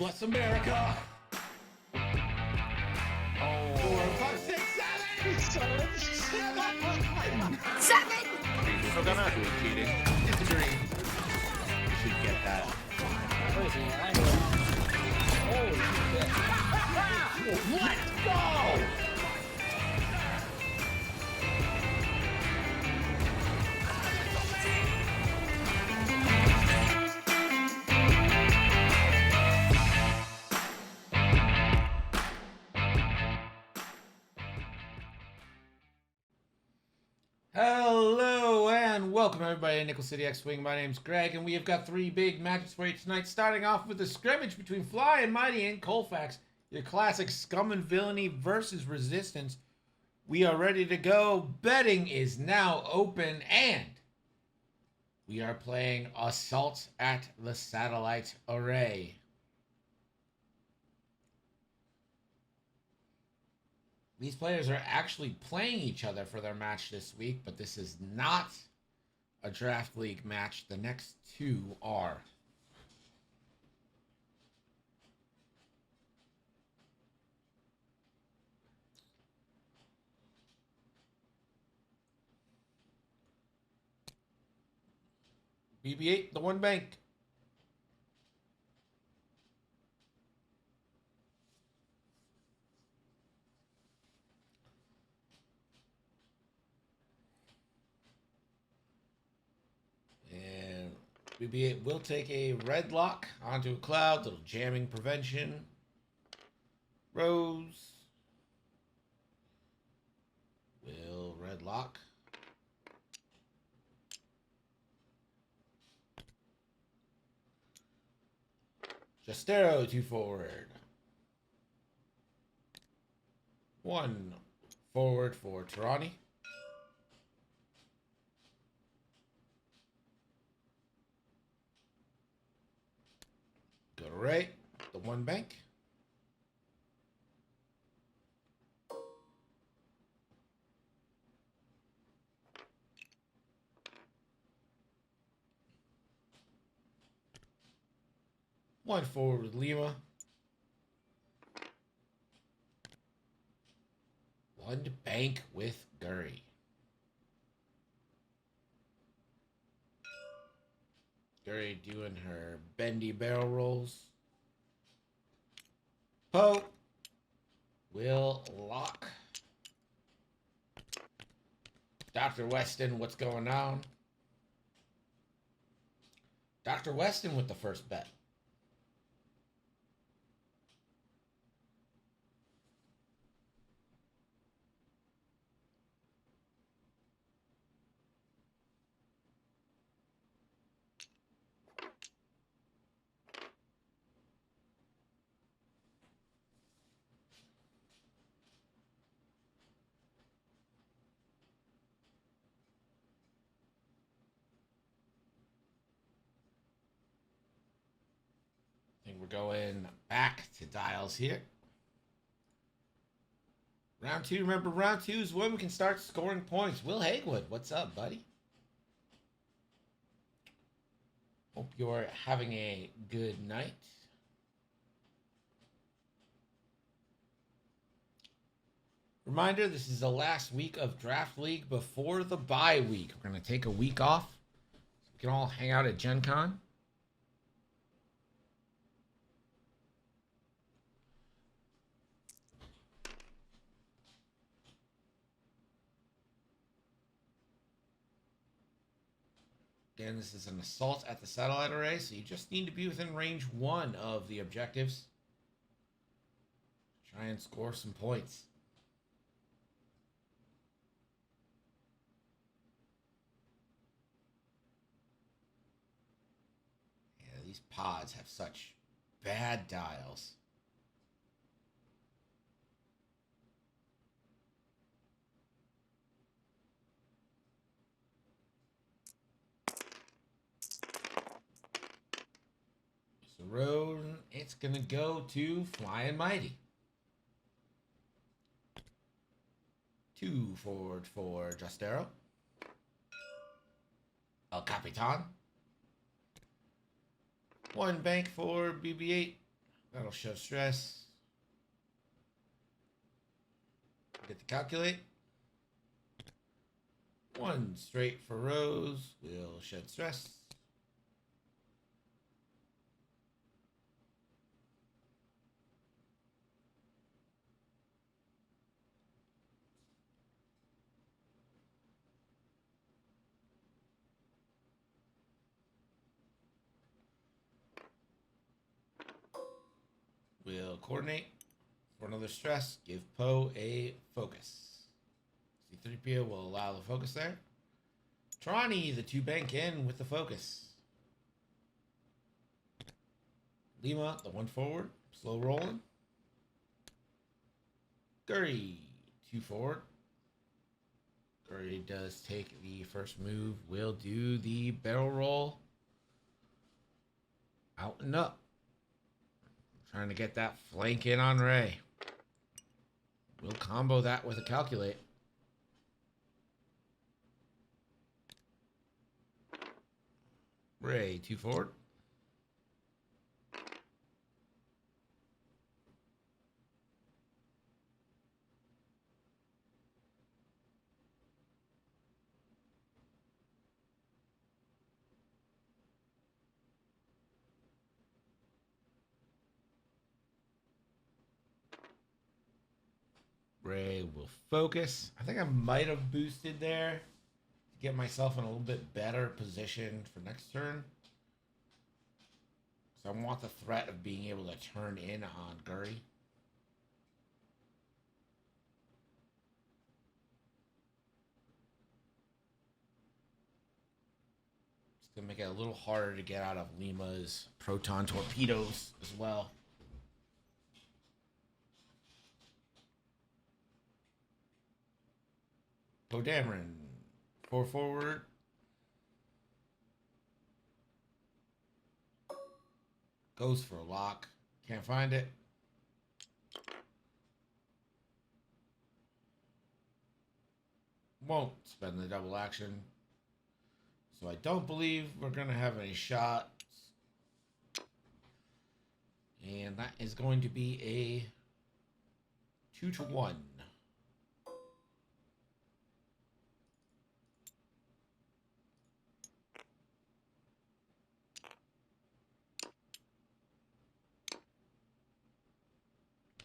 bless America. Oh. 4, 5, 6, 7. 7! Still gonna Cheating. Disagree. You should get that. Holy shit. Let's go! Hello and welcome everybody to Nickel City X-Wing. My name's Greg and we have got 3 big matches for you tonight, starting off with a scrimmage between FlyandMighty and Colfax, your classic scum and villainy versus resistance. We are ready to go. Betting is now open and we are playing Assault at the Satellite Array. These players are actually playing each other for their match this week, but this is not a draft league match. The next 2 are. BB-8, the one bank. And BB-8 will take a red lock onto a cloud, little jamming prevention. Rose will red lock. Justero 2 forward. 1 forward for Tarani. Go to right, the one bank. One forward with Lima. One bank with Gurry. Gurry doing her bendy barrel rolls. Poe will lock. Dr. Weston, what's going on? Dr. Weston with the first bet. I think we're going back to dials here. Round 2, remember round 2 is when we can start scoring points. Will Hagwood, what's up, buddy? Hope you're having a good night. Reminder, this is the last week of Draft League before the bye week. We're going to take a week off so we can all hang out at Gen Con. Again, this is an assault at the satellite array, so you just need to be within range 1 of the objectives. Try and score some points. Yeah, these pods have such bad dials. The road, it's going to go to FlyandMighty. 2 forward for Justero. El Capitan. 1 bank for BB-8. That'll show stress. Get the calculate. 1 straight for Rose. Will shed stress. We'll coordinate for another stress. Give Poe a focus. C3PO will allow the focus there. Trani, the 2 bank in with the focus. Lima, the 1 forward. Slow rolling. Guri, 2 forward. Guri does take the first move. We'll do the barrel roll. Out and up. Trying to get that flank in on Rey. We'll combo that with a calculate. Rey, 2 forward. Rey will focus. I think I might have boosted there to get myself in a little bit better position for next turn. So I want the threat of being able to turn in on Guri. It's going to make it a little harder to get out of Lima's proton torpedoes as well. Poe Dameron, 4 forward. Goes for a lock. Can't find it. Won't spend the double action. So I don't believe we're going to have any shots. And that is going to be a 2-1.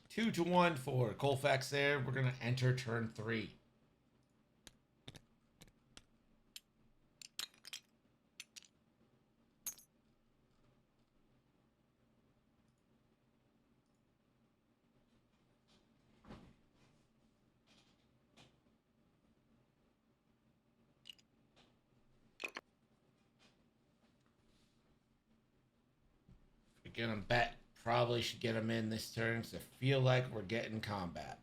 Two to 1 for Colfax there. We're going to enter turn 3. If we're going to bet, probably should get him in this turn because I feel like we're getting combat.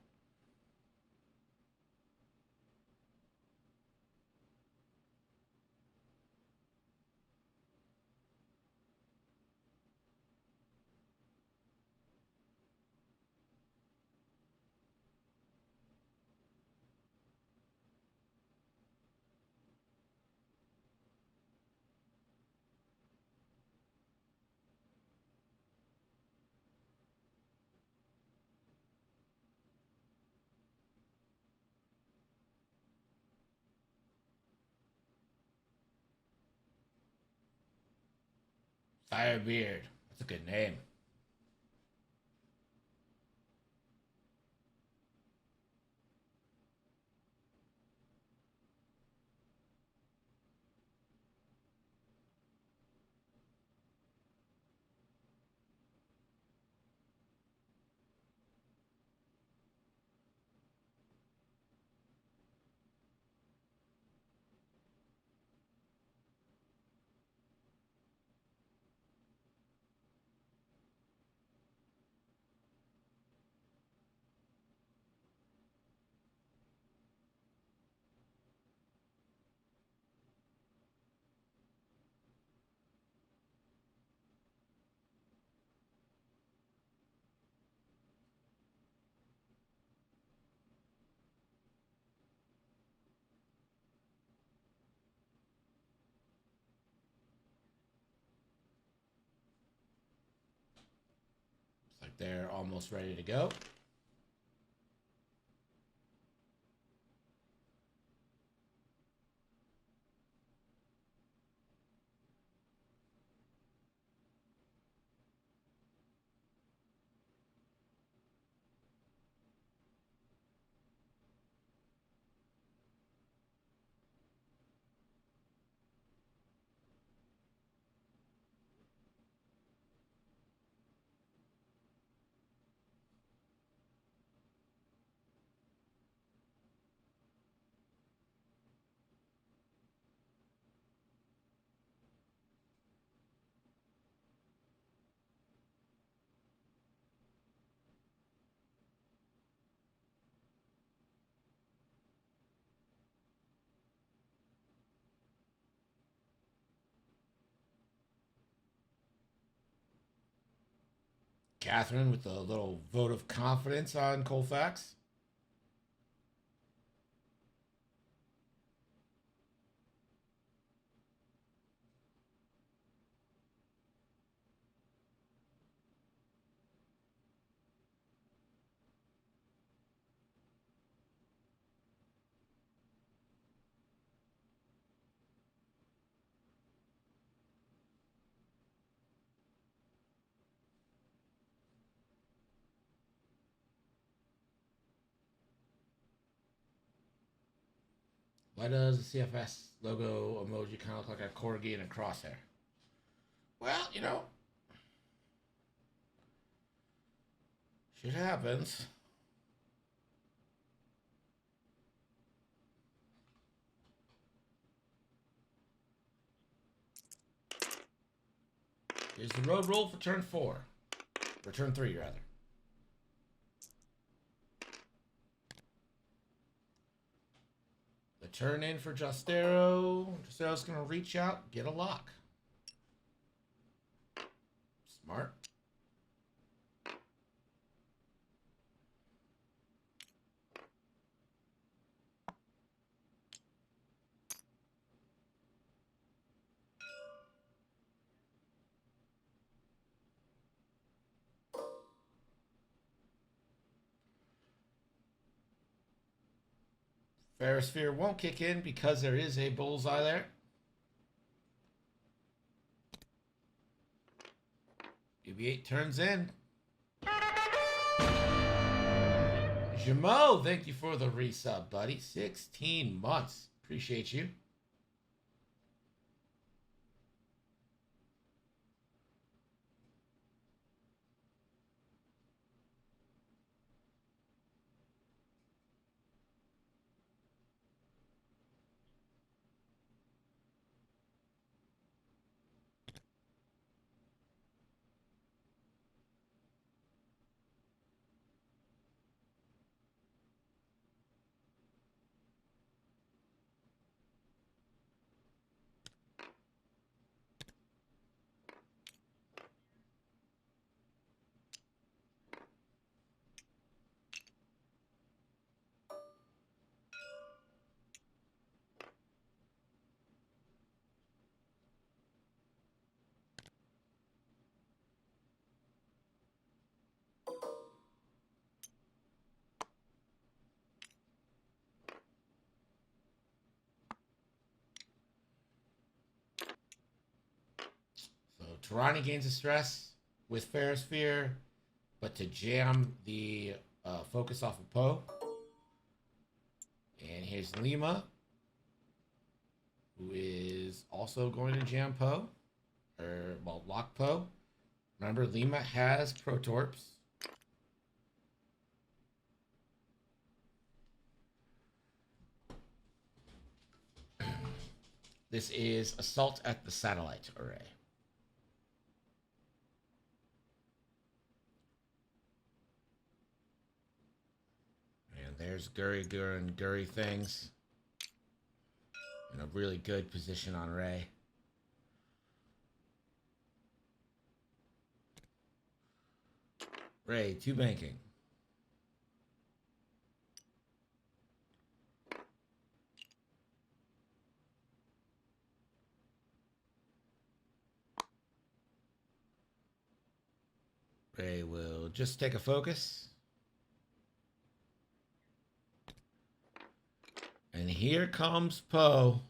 Firebeard. That's a good name. almost ready to go. Catherine with a little vote of confidence on Colfax. Why does the CFS logo emoji kind of look like a corgi and a crosshair? Well, you know, shit happens. Here's the road roll for turn 4. Or turn 3, rather. The turn in for Justero. Justero's going to reach out, get a lock. Smart. Ferrosphere won't kick in because there is a bullseye there. UB8 turns in. Jamo, thank you for the resub, buddy. 16 months. Appreciate you. So Tarani gains a stress with Ferrosphere, but to jam the focus off of Poe. And here's Lima, who is also going to jam Poe, or, well, lock Poe. Remember, Lima has Protorps. This is Assault at the Satellite Array. And there's Guri doing Guri things. In a really good position on Ray. Ray, 2 banking. Ray will just take a focus. And here comes Poe.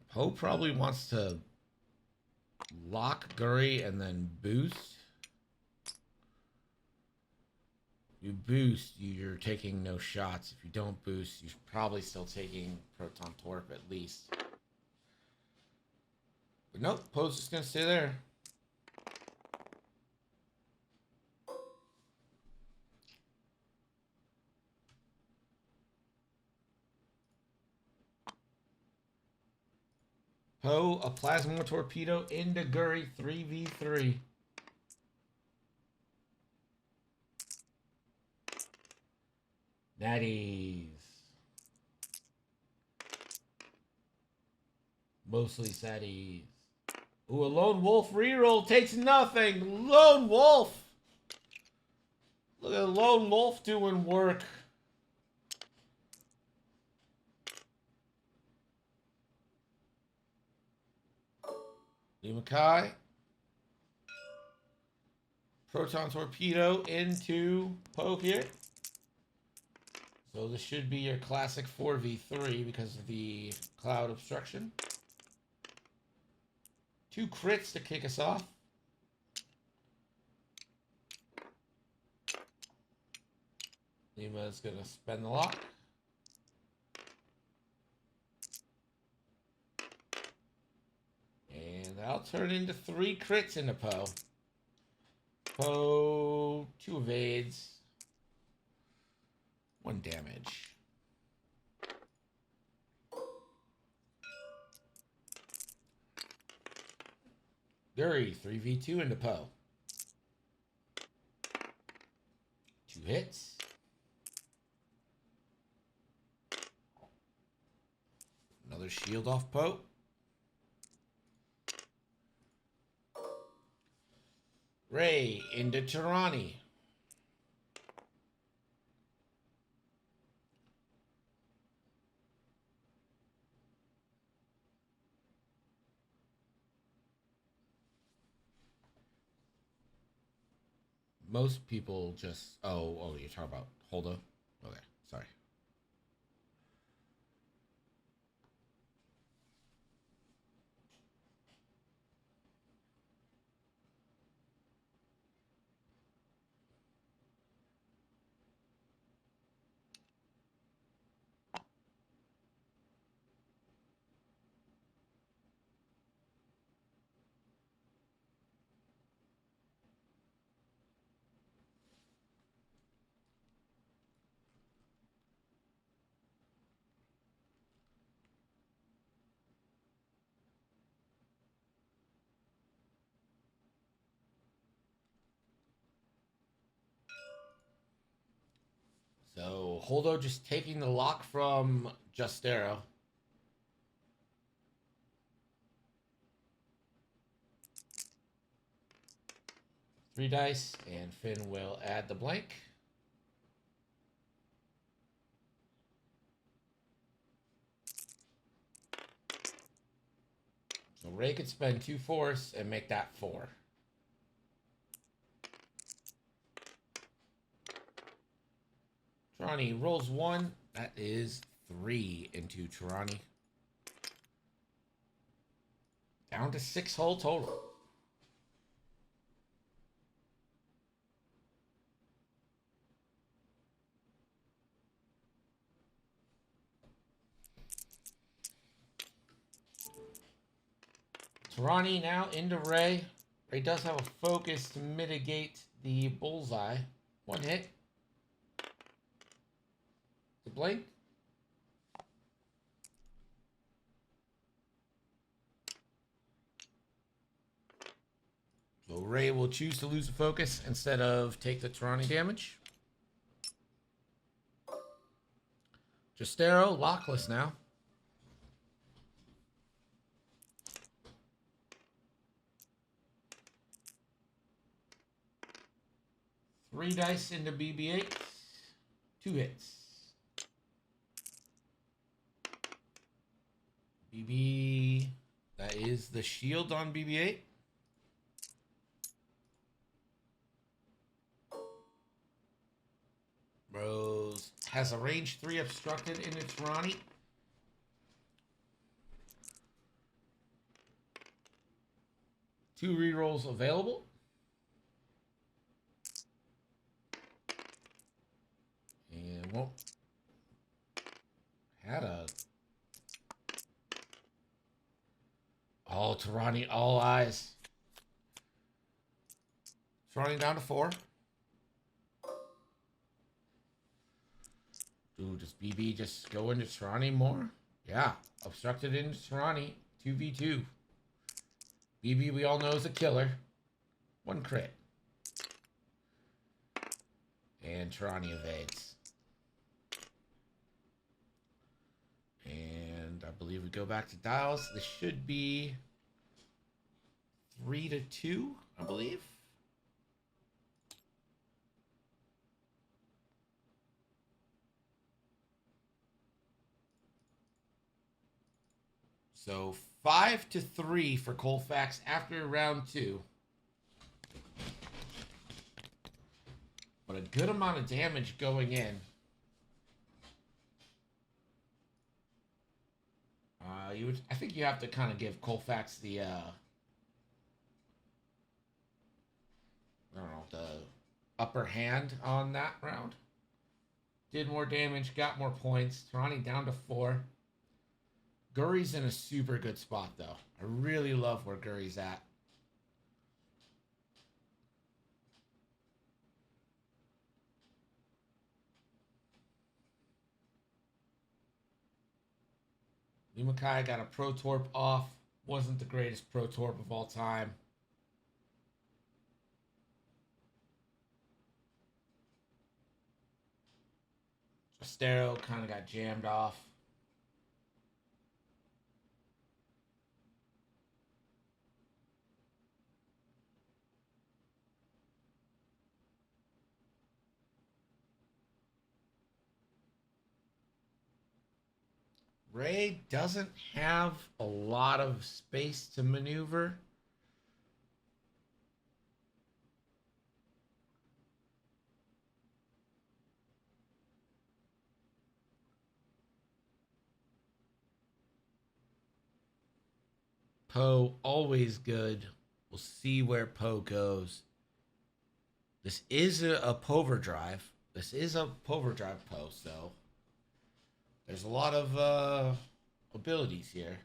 Poe probably wants to lock Gurry and then boost. You boost, you're taking no shots. If you don't boost, you're probably still taking Proton Torp at least. But nope, Poe's just going to stay there. Poe, a Plasma Torpedo into Gurry, 3v3. Natties. Mostly saddies. Ooh, a Lone Wolf reroll takes nothing. Lone Wolf. Look at Lone Wolf doing work. Lee Mackay. Proton Torpedo into Poe here. So this should be your classic 4v3 because of the Cloud Obstruction. 2 crits to kick us off. Lima's going to spend the lock. And that'll turn into 3 crits into Poe. Poe, 2 evades. 1 damage. Gurry, 3v2 into Poe. 2 hits. Another shield off Poe. Ray into Tirani. Most people just... Oh, you're talking about Holdo? Okay, sorry. So, Holdo just taking the lock from Justero. Three dice, and Finn will add the blank. So Ray could spend 2 force and make that 4. Tirani rolls 1. That is 3 into Tirani. Down to 6 whole total. Tirani now into Ray. Ray does have a focus to mitigate the bullseye. 1 hit. The blink. So Ray will choose to lose the focus instead of take the Tirani damage. Justero, lockless now. Three dice into BB-8. 2 hits. BB That is the shield on BB-8. Rose has a range 3 obstructed in its Ronnie. Two rerolls available. And won't had a Tarani, all eyes. Tarani down to 4. Ooh, does BB just go into Tarani more? Yeah, obstructed into Tarani. 2v2. BB, we all know, is a killer. 1 crit. And Tarani evades. And I believe we go back to dials. This should be 3-2, I believe. So 5-3 for Colfax after round 2. But a good amount of damage going in. I think you have to kind of give Colfax the, I don't know, the upper hand on that round. Did more damage, got more points. Tarani down to 4. Guri's in a super good spot, though. I really love where Guri's at. Lumakai got a Pro Torp off. Wasn't the greatest Pro Torp of all time. Estero kind of got jammed off. Ray doesn't have a lot of space to maneuver. Poe, always good. We'll see where Poe goes. This is a Poverdrive. This is a Poverdrive Poe, so there's a lot of abilities here.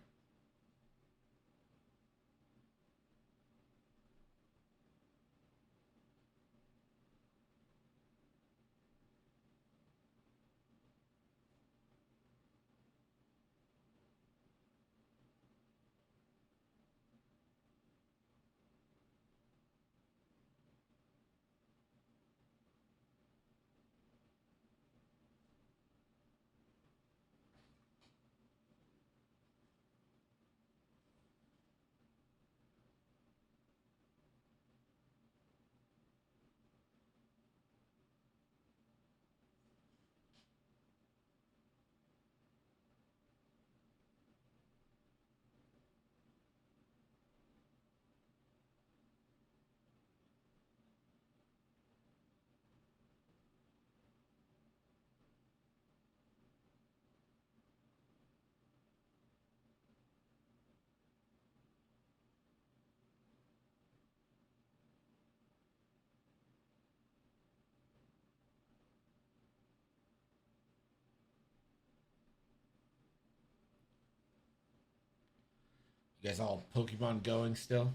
You guys all Pokemon going still?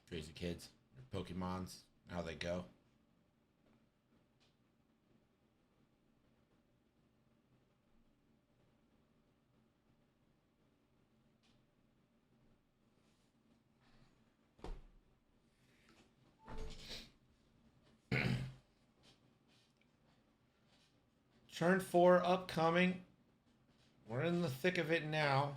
Crazy kids. Your Pokemons, how they go. Turn 4 upcoming. We're in the thick of it now.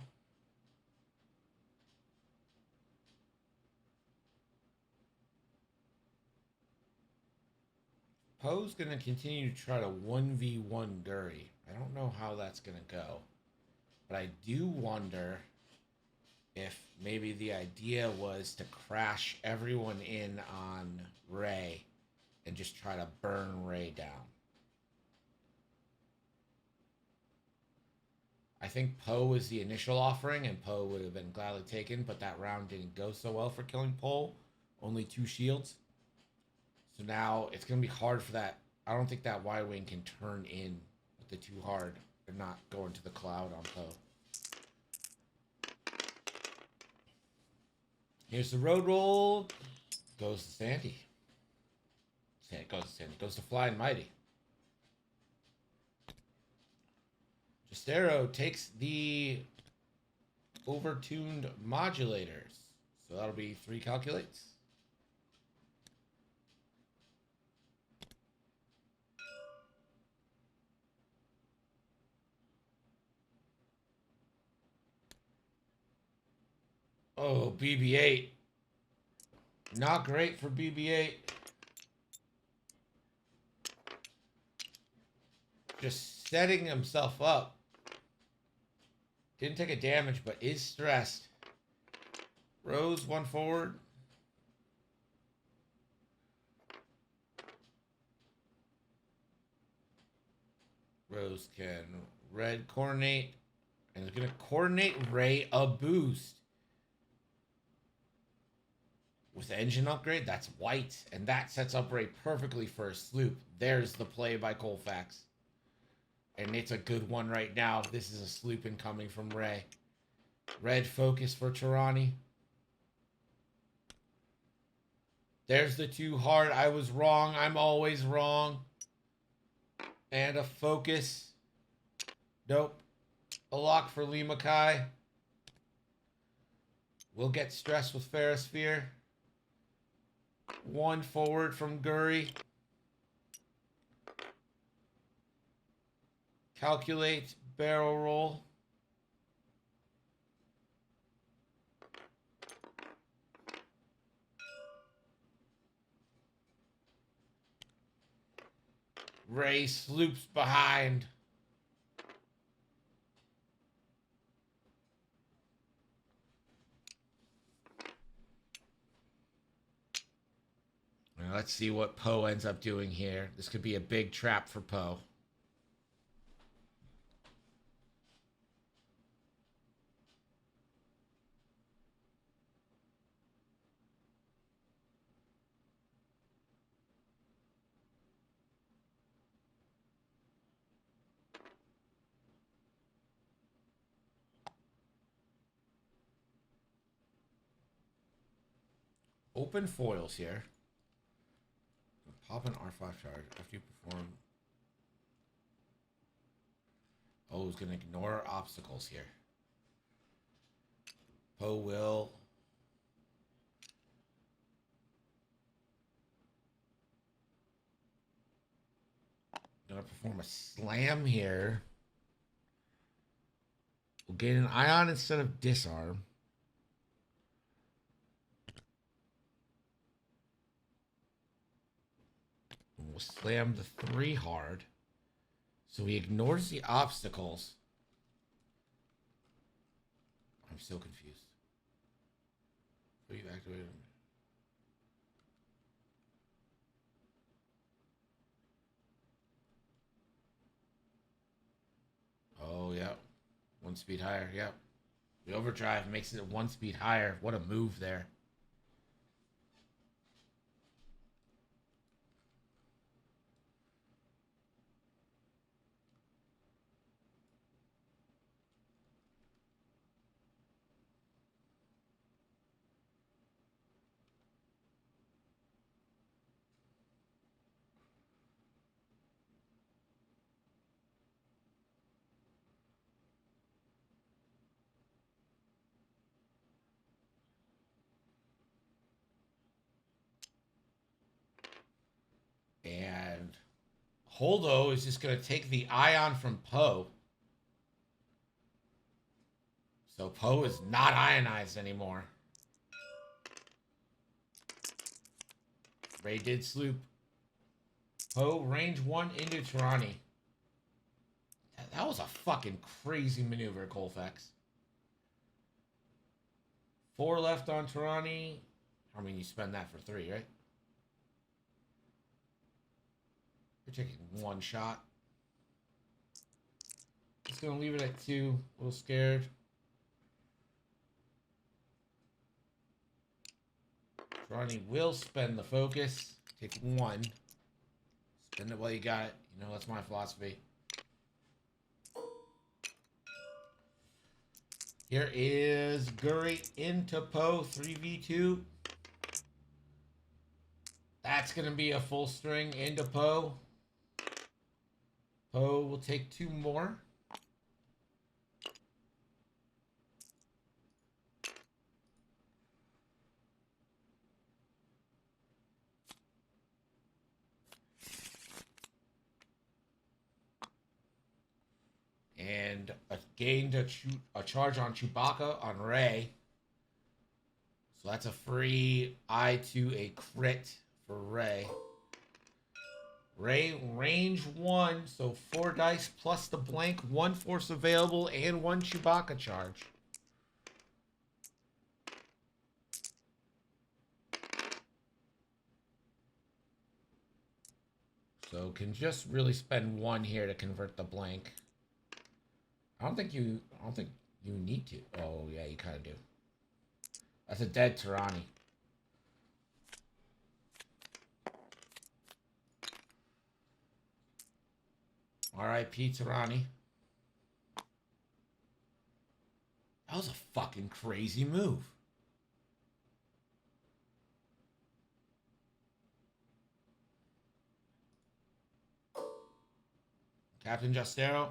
Poe's going to continue to try to 1v1 Guri. I don't know how that's going to go. But I do wonder if maybe the idea was to crash everyone in on Ray and just try to burn Ray down. I think Poe was the initial offering, and Poe would have been gladly taken, but that round didn't go so well for killing Poe. Only 2 shields. So now it's going to be hard for that. I don't think that Y-Wing can turn in with the 2 hard and not go into the cloud on Poe. Here's the road roll. Goes to Sandy. Goes to Sandy. Goes to FlyandMighty. Justero takes the overtuned modulators. So that'll be 3 calculates. Oh, BB-8. Not great for BB-8. Just setting himself up. Didn't take a damage, but is stressed. Rose 1 forward. Rose can red coordinate. And is going to coordinate Ray a boost. With the engine upgrade, that's white. And that sets up Ray perfectly for a sloop. There's the play by Colfax. And it's a good one right now. This is a sloop incoming from Ray. Red focus for Tirani. There's the 2 hard. I was wrong. I'm always wrong. And a focus. Nope. A lock for Lee Mackay. We'll get stressed with Ferrosphere. 1 forward from Guri. Calculate, barrel roll. Ray sloops behind. Now let's see what Poe ends up doing here. This could be a big trap for Poe. Open foils here. Pop an R5 charge after you perform. Oh, he's going to ignore obstacles here. Poe will. Going to perform a slam here. We'll gain an ion instead of disarm. We'll slam the 3 hard. So he ignores the obstacles. I'm so confused. We've activated. Oh, yeah. 1 speed higher, yep. The overdrive makes it 1 speed higher. What a move there. And Holdo is just going to take the ion from Poe. So Poe is not ionized anymore. Ray did sloop. Poe range 1 into Tirani. That was a fucking crazy maneuver, Colfax. 4 left on Tarani. I mean, you spend that for 3, right? You're taking 1 shot. Just gonna leave it at 2. A little scared. Tarani will spend the focus. Take 1. Spend it while you got it. You know, that's my philosophy. Here is Guri into Poe 3v2. That's going to be a full string into Poe. Poe will take 2 more. And gained a charge on Chewbacca on Rey. So that's a free eye to a crit for Rey. Rey, range 1, so 4 dice plus the blank, 1 force available, and 1 Chewbacca charge. So can just really spend 1 here to convert the blank. I don't think you need to. Oh yeah, you kind of do. That's a dead Tarani. R.I.P. Tarani. That was a fucking crazy move. Captain Justero.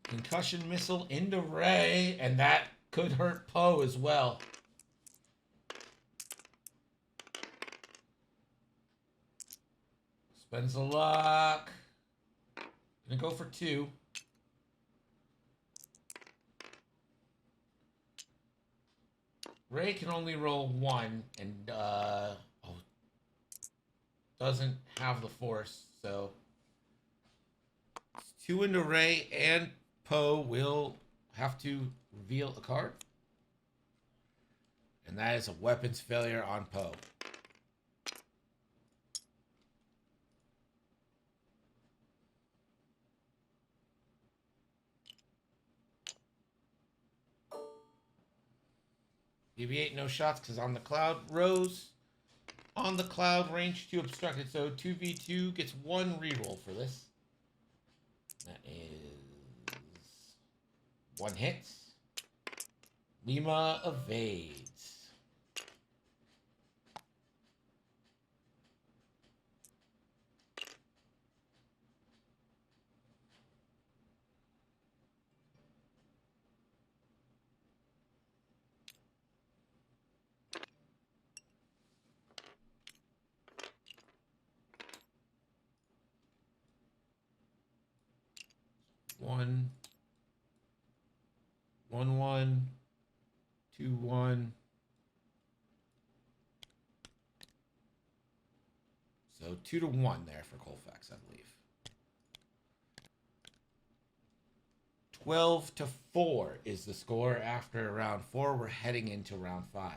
Concussion missile into Rey, and that could hurt Poe as well. Spends the luck. Gonna go for 2. Rey can only roll 1, and doesn't have the force, so 2 into Rey, and Poe will have to reveal a card. And that is a weapons failure on Poe. BB-8, no shots because on the cloud. Rose, on the cloud, range 2 obstructed. So 2v2 gets 1 reroll for this. That is 1 hit. Lima evades. One, 1, 2, 1. So 2 to 1 there for Colfax, I believe. 12 to 4 is the score after round 4. We're heading into round 5.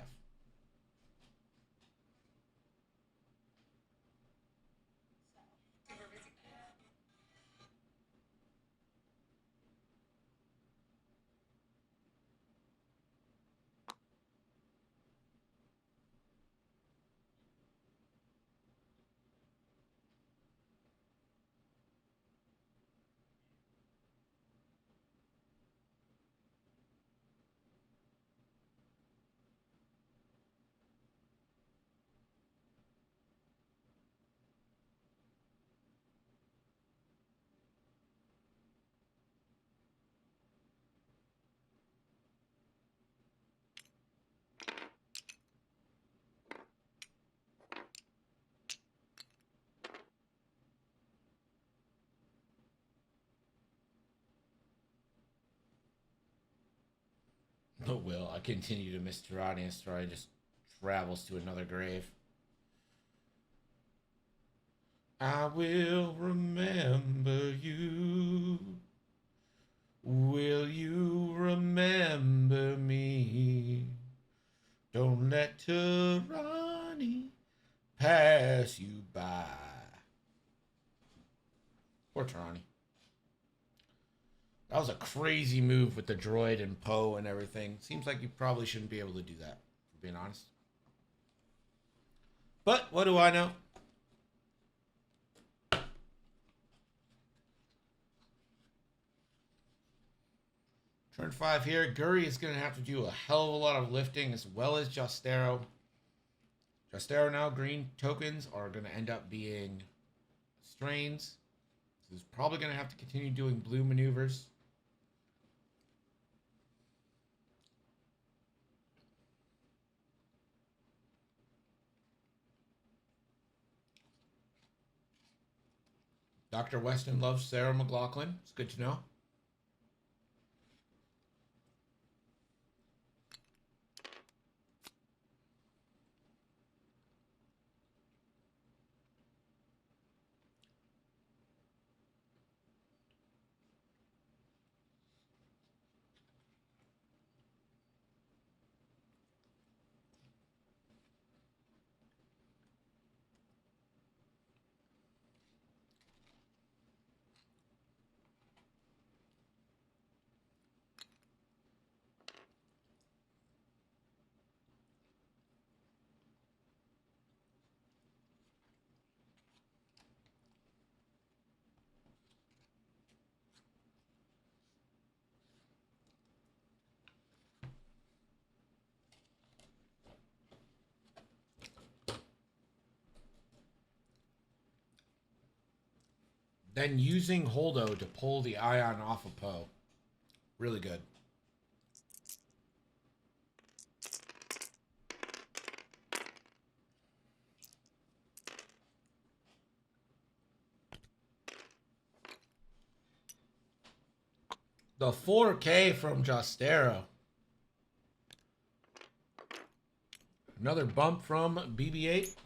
But will I continue to miss Tyranius, Tyranius just travels to another grave. I will remember you. Will you remember me? Don't let tyranny pass you by. Poor Tyranny. That was a crazy move with the droid and Poe and everything. Seems like you probably shouldn't be able to do that, for being honest. But what do I know? Turn 5 here. Guri is going to have to do a hell of a lot of lifting, as well as Justero. Justero now, green tokens are going to end up being strains. So he's probably going to have to continue doing blue maneuvers. Dr. Weston loves Sarah McLachlan. It's good to know. Then using Holdo to pull the ion off of Poe. Really good. The 4K from Justero. Another bump from BB-8.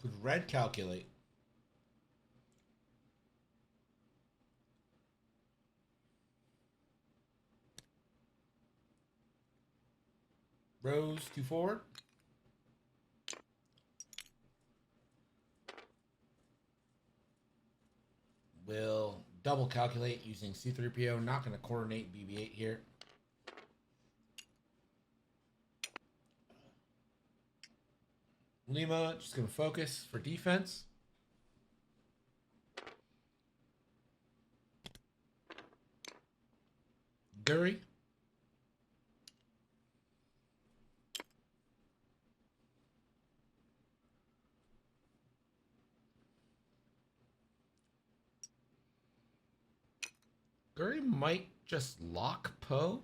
Could red calculate? Rose to forward. Will double calculate using C-3PO. Not going to coordinate BB-8 here. Lima just going to focus for defense. Guri. Guri might just lock Poe.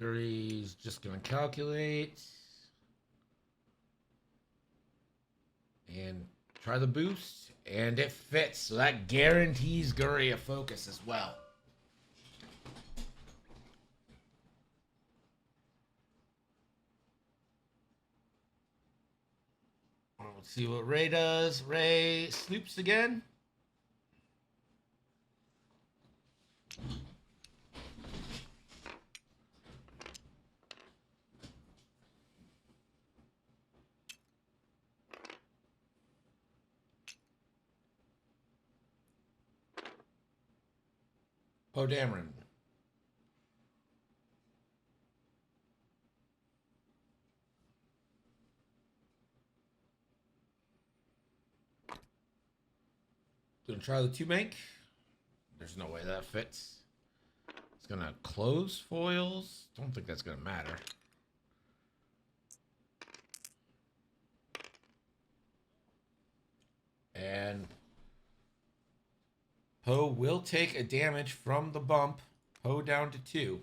Guri's just going to calculate. And try the boost. And it fits. So that guarantees Guri a focus as well. Let's see what Ray does. Ray sloops again. Poe Dameron. Gonna try the 2-bank. There's no way that fits. It's gonna close foils. Don't think that's gonna matter. Poe will take a damage from the bump. Poe down to 2.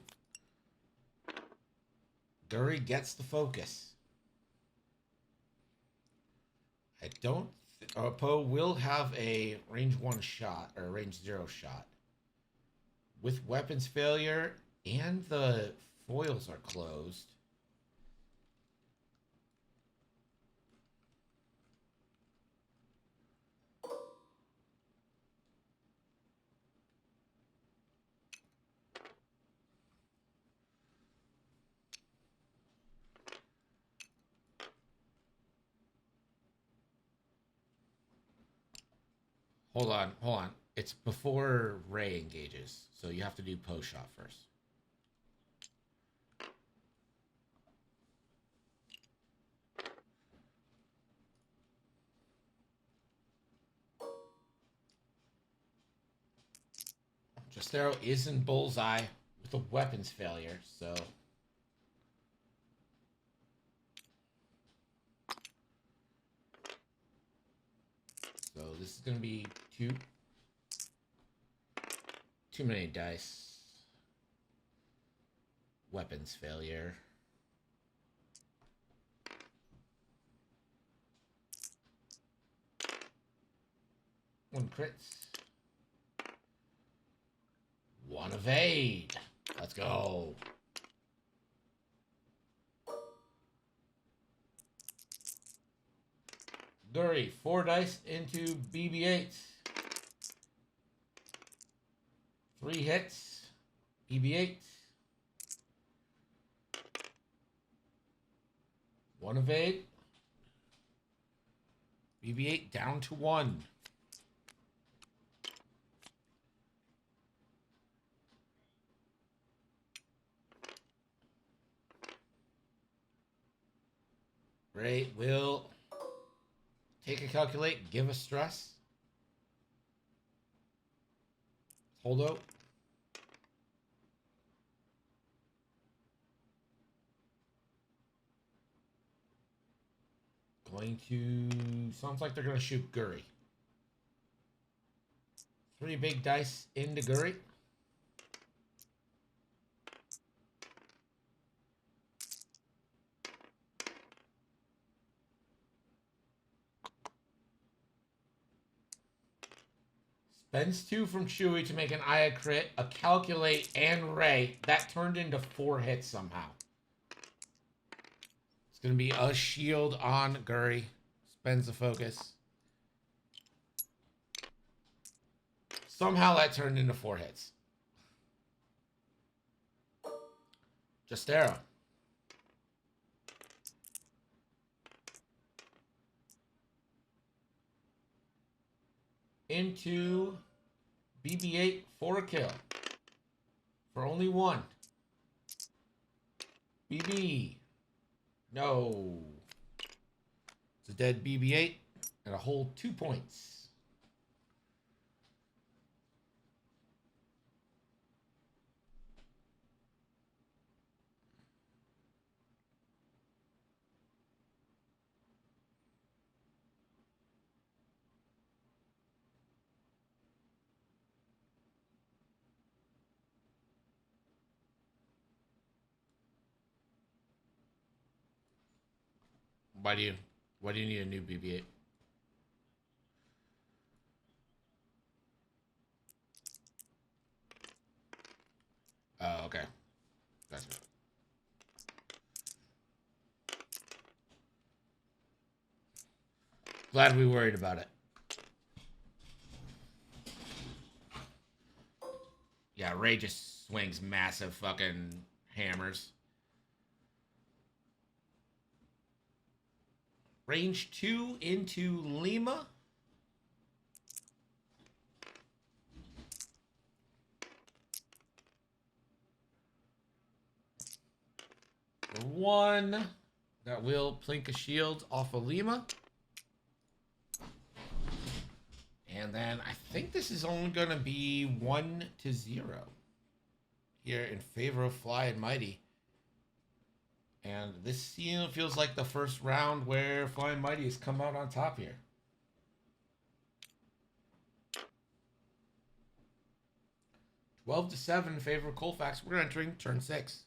Guri gets the focus. I don't... Poe will have a range 1 shot, or a range 0 shot. With weapons failure and the foils are closed. Hold on. It's before Ray engages, so you have to do post shot first. Justero is in bullseye with a weapons failure, so... So this is going to be too many dice. Weapons failure. One crits. One evade. Let's go. Guri, 4 dice into BB-8. 3 hits. BB-8. 1 evade. BB-8 down to 1. Ray will take a calculate, give a stress. Holdo. Going to... Sounds like they're going to shoot Guri. 3 big dice into Guri. Spends 2 from Chewie to make an Aya crit, a calculate, and Ray. That turned into 4 hits somehow. It's going to be a shield on Guri. Spends the focus. Somehow that turned into 4 hits. Justero. Into BB-8 for a kill. For only 1. BB. No. It's a dead BB-8 and a whole 2 points. Why do you need a new BB-8? Oh, okay. That's it. Glad we worried about it. Yeah, Ray just swings massive fucking hammers. Range 2 into Lima. For 1. That will plink a shield off of Lima. And then I think this is only going to be 1-0 here in favor of FlyandMighty. And this feels like the first round where FlyandMighty has come out on top here. 12-7 in favor of Colfax. We're entering turn 6.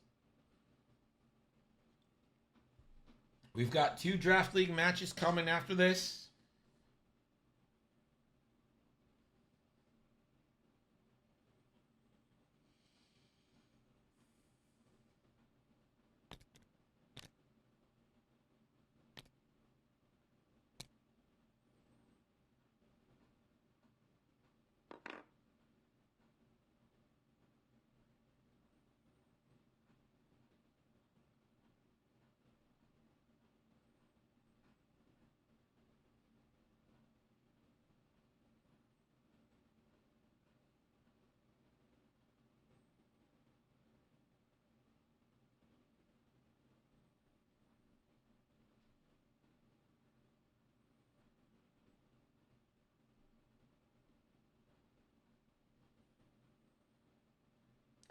We've got 2 draft league matches coming after this.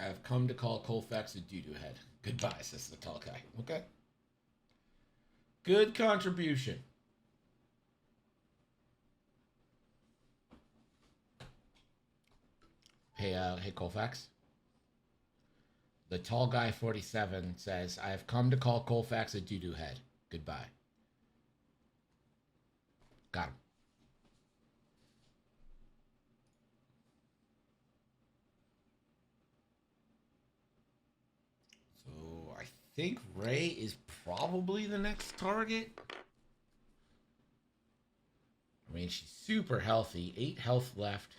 I have come to call Colfax a doo-doo head. Goodbye, says the tall guy. Okay. Good contribution. Hey, Colfax. The tall guy 47 says, I have come to call Colfax a doo-doo head. Goodbye. Got him. So I think Ray is probably the next target. I mean, she's super healthy. 8 health left.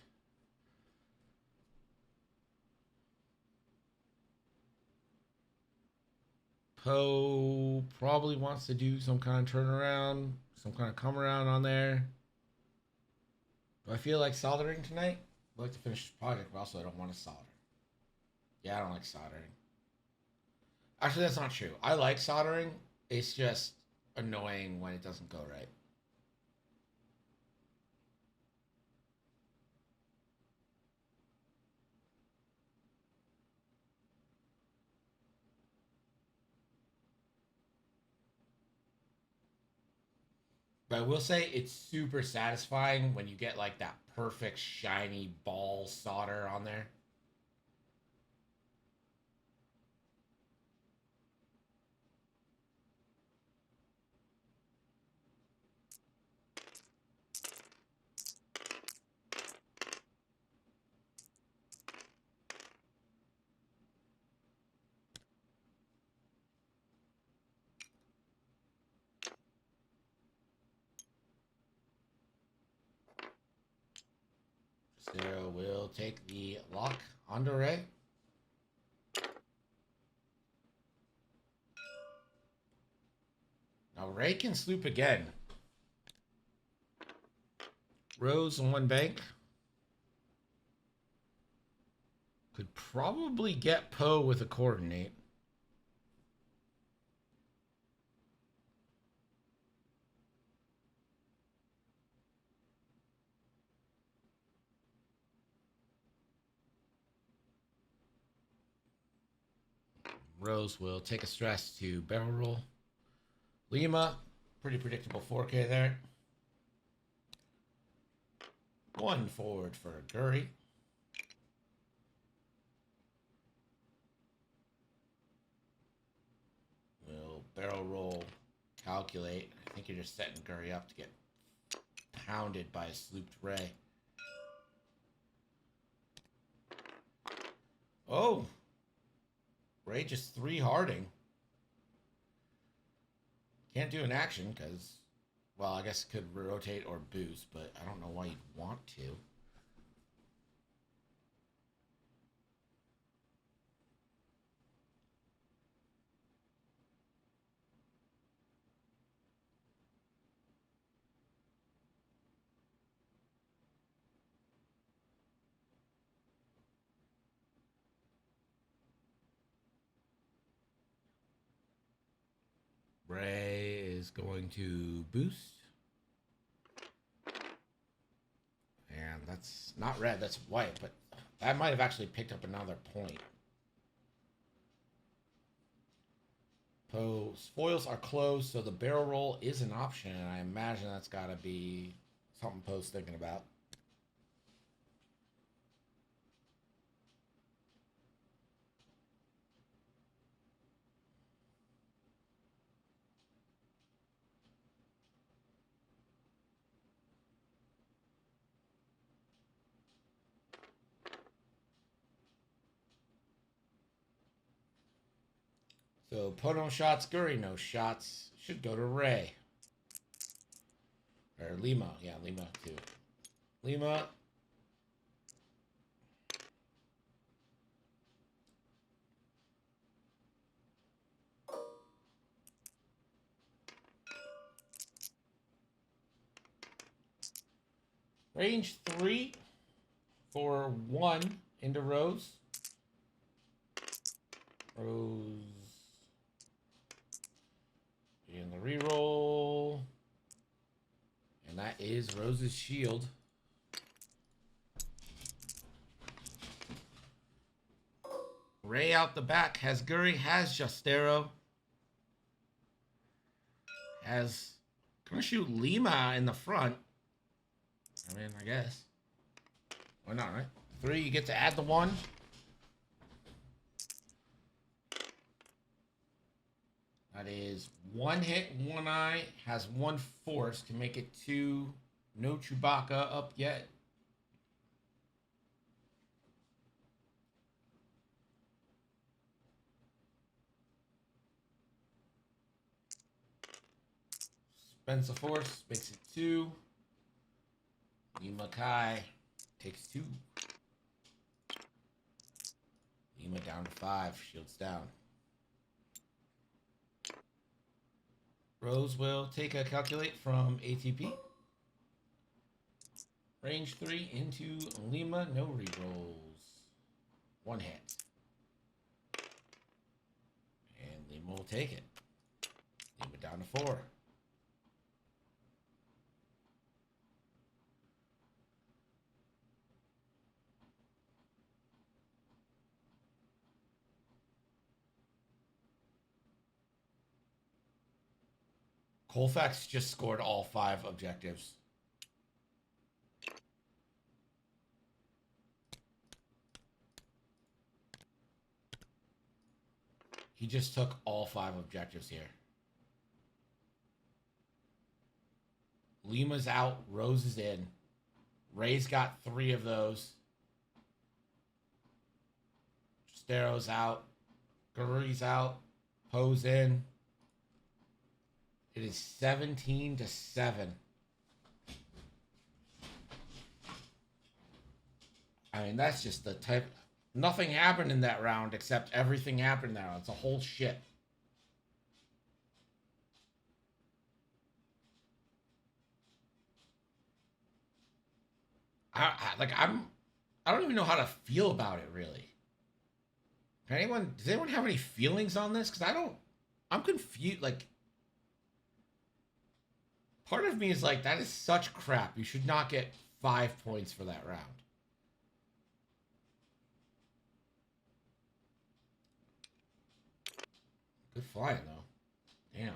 Poe probably wants to do some kind of turnaround, some kind of come around on there. Do I feel like soldering tonight? I'd like to finish this project, but also I don't want to solder. Yeah, I don't like soldering. Actually, that's not true. I like soldering. It's just annoying when it doesn't go right. But I will say it's super satisfying when you get like that perfect shiny ball solder on there. So we'll take the lock onto Ray. Now Ray can sloop again. Rose on 1 bank. Could probably get Poe with a coordinate. Rose will take a stress to barrel roll. Lima, pretty predictable 4K there. 1 forward for Gurry. Will barrel roll, calculate. I think you're just setting Gurry up to get pounded by a slooped Ray. Oh! Ray just 3 harding. Can't do an action because, well, I guess it could rotate or boost, but I don't know why you'd want to. Ray is going to boost. And that's not red, that's white, but that might have actually picked up another point. Poe's foils are closed, so the barrel roll is an option, and I imagine that's got to be something Poe's thinking about. So Pono shots, Guri no shots. Should go to Ray. Or Lima. Yeah, Lima too. Lima. Range 3 for 1 into Rose. Rose. In the reroll. And that is Rose's shield. Ray out the back has Guri, has Justero. Has gonna shoot Lima in the front. I mean, I guess. Why not, right? 3, you get to add the 1. That is 1 hit, 1 eye, has 1 force to make it 2. No Chewbacca up yet. Spends a force, makes it 2. Lima Kai takes 2. Lima down to 5, shields down. Rose will take a calculate from ATP. Range 3 into Lima, no rerolls. 1 hit. And Lima will take it. Lima down to 4. Colfax just scored all 5 objectives. He just took all 5 objectives here. Lima's out. Rose is in. Ray's got 3 of those. Stero's out. Guri's out. Poe's in. It is 17-7. I mean, that's just the type. Nothing happened in that round except everything happened in that round. It's a whole shit. I don't even know how to feel about it really. Does anyone have any feelings on this? Because I'm confused. Like, part of me is like, that is such crap. You should not get 5 points for that round. Good flying, though. Damn.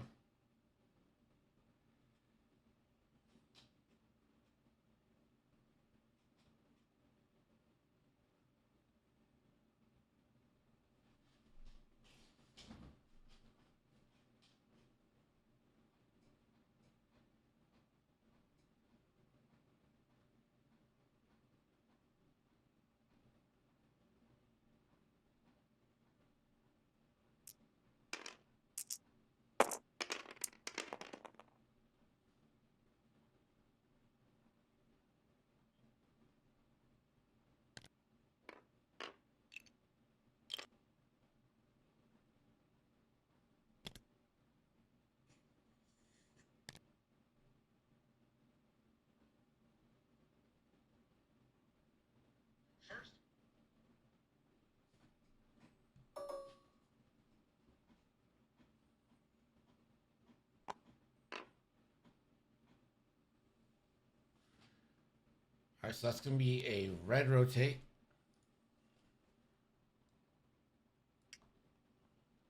All right, so that's going to be a red rotate.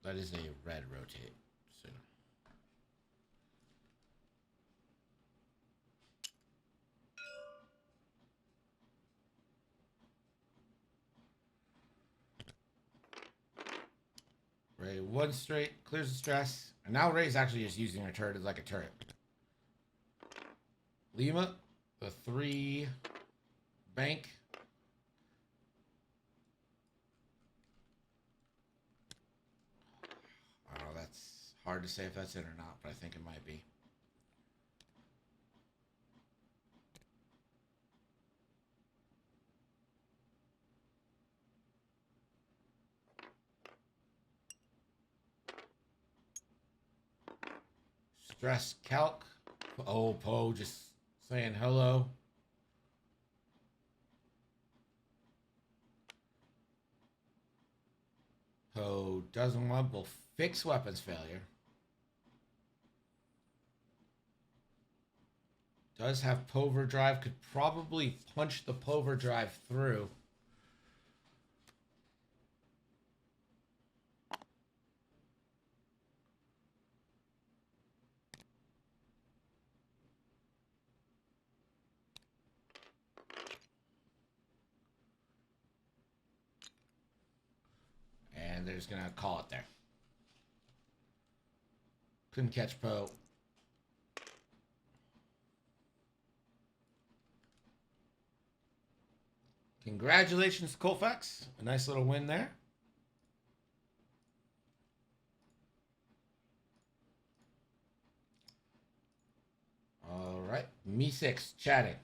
That is a red rotate. So. Ray 1 straight, clears the stress. And now Ray's actually just using her turret as like a turret. Lima, the 3 bank. Hard to say if that's it or not, but I think it might be. Stress calc. Oh, Poe just saying hello. Poe doesn't want, will fix weapons failure. Does have Pover Drive, could probably punch the Pover Drive through. And they're just going to call it there. Couldn't catch Poe. Congratulations, Colfax. A nice little win there. All right. Me6 chatting.